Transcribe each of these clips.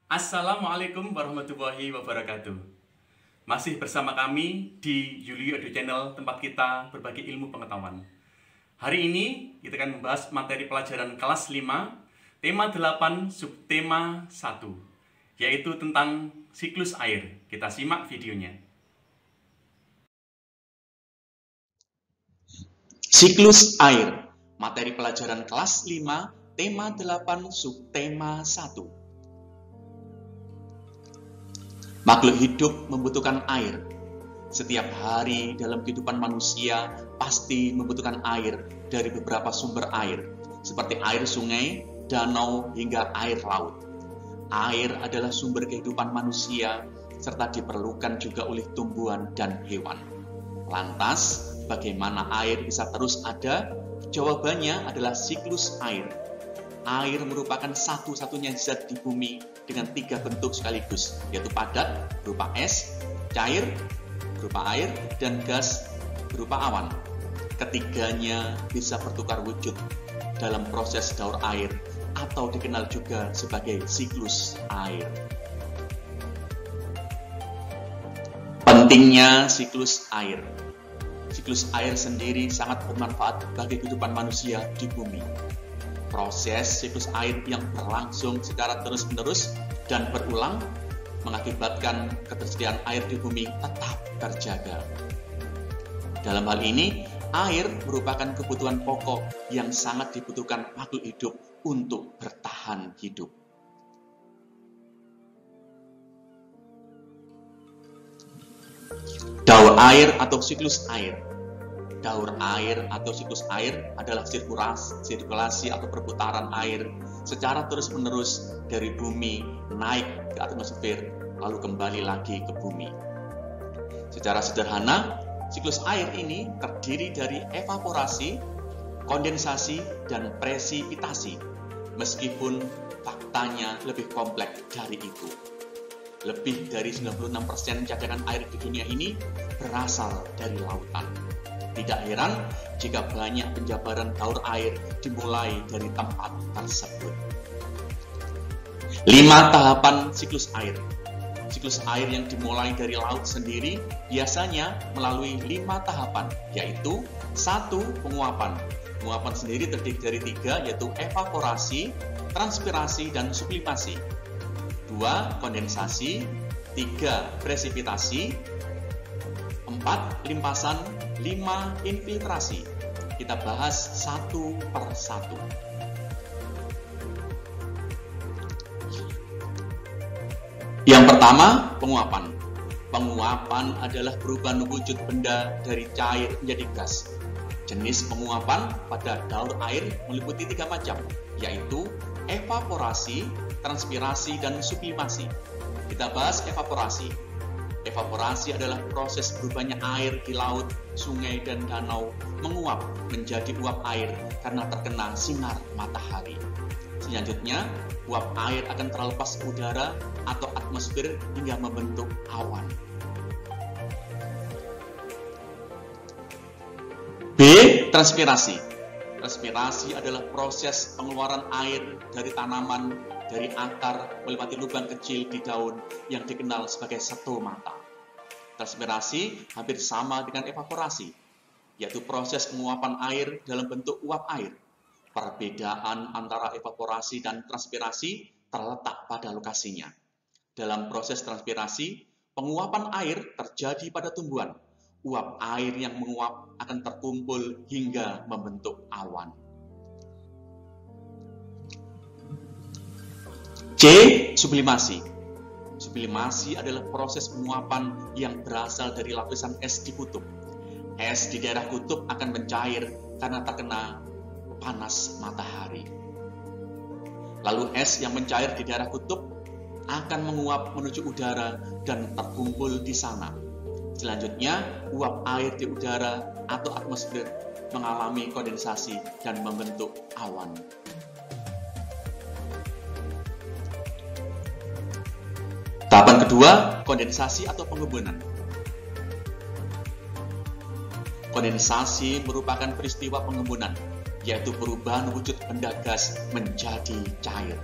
Assalamualaikum warahmatullahi wabarakatuh. Masih bersama kami di Yulio Edu Channel, tempat kita berbagi ilmu pengetahuan. Hari ini kita akan membahas materi pelajaran kelas 5, tema 8, subtema 1, yaitu tentang siklus air. Kita simak videonya. Siklus air, materi pelajaran kelas 5, tema 8, subtema 1. Makhluk hidup membutuhkan air. Setiap hari dalam kehidupan manusia pasti membutuhkan air dari beberapa sumber air, seperti air sungai, danau, hingga air laut. Air adalah sumber kehidupan manusia, serta diperlukan juga oleh tumbuhan dan hewan. Lantas, bagaimana air bisa terus ada? Jawabannya adalah siklus air. Air merupakan satu-satunya zat di bumi dengan 3 bentuk sekaligus, yaitu padat berupa es, cair berupa air, dan gas berupa awan. Ketiganya bisa bertukar wujud dalam proses daur air atau dikenal juga sebagai siklus air. Pentingnya siklus air. Siklus air sendiri sangat bermanfaat bagi kehidupan manusia di bumi. Proses siklus air yang berlangsung secara terus-menerus dan berulang mengakibatkan ketersediaan air di bumi tetap terjaga. Dalam hal ini, air merupakan kebutuhan pokok yang sangat dibutuhkan makhluk hidup untuk bertahan hidup. Daur air atau siklus air. Daur air atau siklus air adalah sirkulasi atau perputaran air secara terus-menerus dari bumi naik ke atmosfer lalu kembali lagi ke bumi. Secara sederhana, siklus air ini terdiri dari evaporasi, kondensasi, dan presipitasi, meskipun faktanya lebih kompleks dari itu. Lebih dari 96% cadangan air di dunia ini berasal dari lautan. Tidak heran jika banyak penjabaran daur air dimulai dari tempat tersebut. 5 tahapan siklus air. Siklus air yang dimulai dari laut sendiri biasanya melalui 5 tahapan, yaitu 1. Penguapan. Penguapan sendiri terdiri dari 3, yaitu evaporasi, transpirasi, dan sublimasi. 2. Kondensasi. 3. Presipitasi. 4. Limpasan. 5. Infiltrasi. Kita bahas satu per satu. Yang pertama, penguapan. Penguapan adalah perubahan wujud benda dari cair menjadi gas. Jenis penguapan pada daur air meliputi 3 macam, yaitu evaporasi, transpirasi, dan sublimasi. Kita bahas evaporasi. Evaporasi adalah proses berubahnya air di laut, sungai, dan danau menguap menjadi uap air karena terkena sinar matahari. Selanjutnya, uap air akan terlepas ke udara atau atmosfer hingga membentuk awan. B. Transpirasi. Transpirasi adalah proses pengeluaran air dari tanaman, dari akar melewati lubang kecil di daun yang dikenal sebagai stomata. Transpirasi hampir sama dengan evaporasi, yaitu proses penguapan air dalam bentuk uap air. Perbedaan antara evaporasi dan transpirasi terletak pada lokasinya. Dalam proses transpirasi, penguapan air terjadi pada tumbuhan. Uap air yang menguap akan terkumpul hingga membentuk awan. C. Sublimasi. Sublimasi adalah proses penguapan yang berasal dari lapisan es di kutub. Es di daerah kutub akan mencair karena terkena panas matahari. Lalu es yang mencair di daerah kutub akan menguap menuju udara dan terkumpul di sana. Selanjutnya, uap air di udara atau atmosfer mengalami kondensasi dan membentuk awan. Tahapan kedua, kondensasi atau pengembunan. Kondensasi merupakan peristiwa pengembunan, yaitu perubahan wujud benda gas menjadi cair.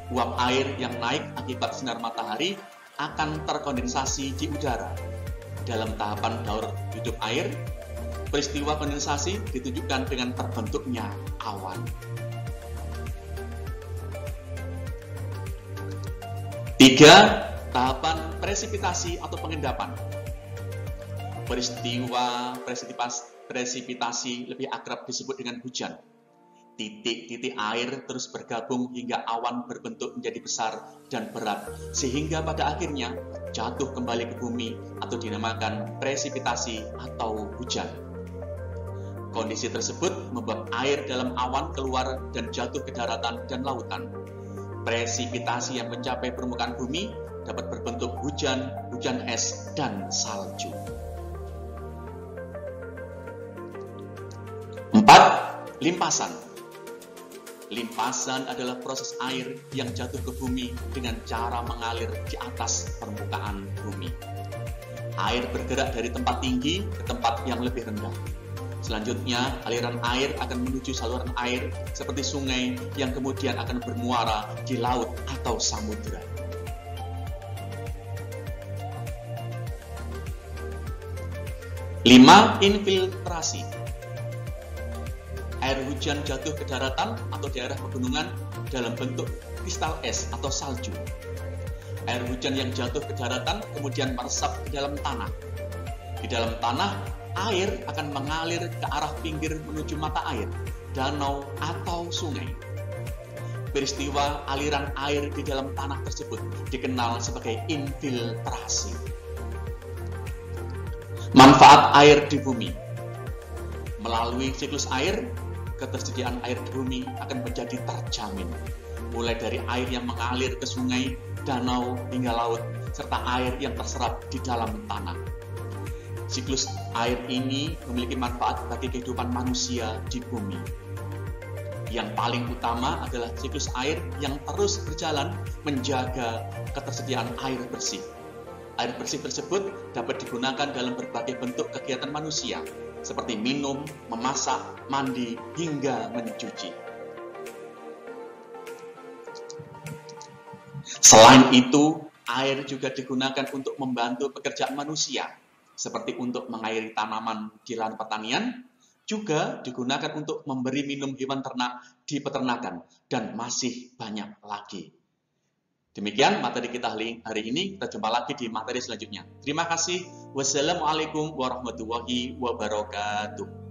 Uap air yang naik akibat sinar matahari akan terkondensasi di udara. Dalam tahapan daur hidup air, peristiwa kondensasi ditunjukkan dengan terbentuknya awan. 3. Tahapan presipitasi atau pengendapan. Peristiwa presipitasi lebih akrab disebut dengan hujan. Titik-titik air terus bergabung hingga awan berbentuk menjadi besar dan berat, sehingga pada akhirnya jatuh kembali ke bumi atau dinamakan presipitasi atau hujan. Kondisi tersebut membuat air dalam awan keluar dan jatuh ke daratan dan lautan. Presipitasi yang mencapai permukaan bumi dapat berbentuk hujan, hujan es, dan salju. 4. Limpasan. Limpasan adalah proses air yang jatuh ke bumi dengan cara mengalir di atas permukaan bumi. Air bergerak dari tempat tinggi ke tempat yang lebih rendah. Selanjutnya, aliran air akan menuju saluran air seperti sungai yang kemudian akan bermuara di laut atau samudera. 5. Infiltrasi. Air hujan jatuh ke daratan atau daerah pegunungan dalam bentuk kristal es atau salju. Air hujan yang jatuh ke daratan kemudian meresap ke dalam tanah. Di dalam tanah, air akan mengalir ke arah pinggir menuju mata air, danau, atau sungai. Peristiwa aliran air di dalam tanah tersebut dikenal sebagai infiltrasi. Manfaat air di bumi. Melalui siklus air, ketersediaan air di bumi akan menjadi terjamin, mulai dari air yang mengalir ke sungai, danau, hingga laut, serta air yang terserap di dalam tanah. Siklus air ini memiliki manfaat bagi kehidupan manusia di bumi. Yang paling utama adalah siklus air yang terus berjalan menjaga ketersediaan air bersih. Air bersih tersebut dapat digunakan dalam berbagai bentuk kegiatan manusia, seperti minum, memasak, mandi, hingga mencuci. Selain itu, air juga digunakan untuk membantu pekerjaan manusia, seperti untuk mengairi tanaman di lahan pertanian, juga digunakan untuk memberi minum hewan ternak di peternakan, dan masih banyak lagi. Demikian materi kita hari ini, kita jumpa lagi di materi selanjutnya. Terima kasih. Wassalamualaikum warahmatullahi wabarakatuh.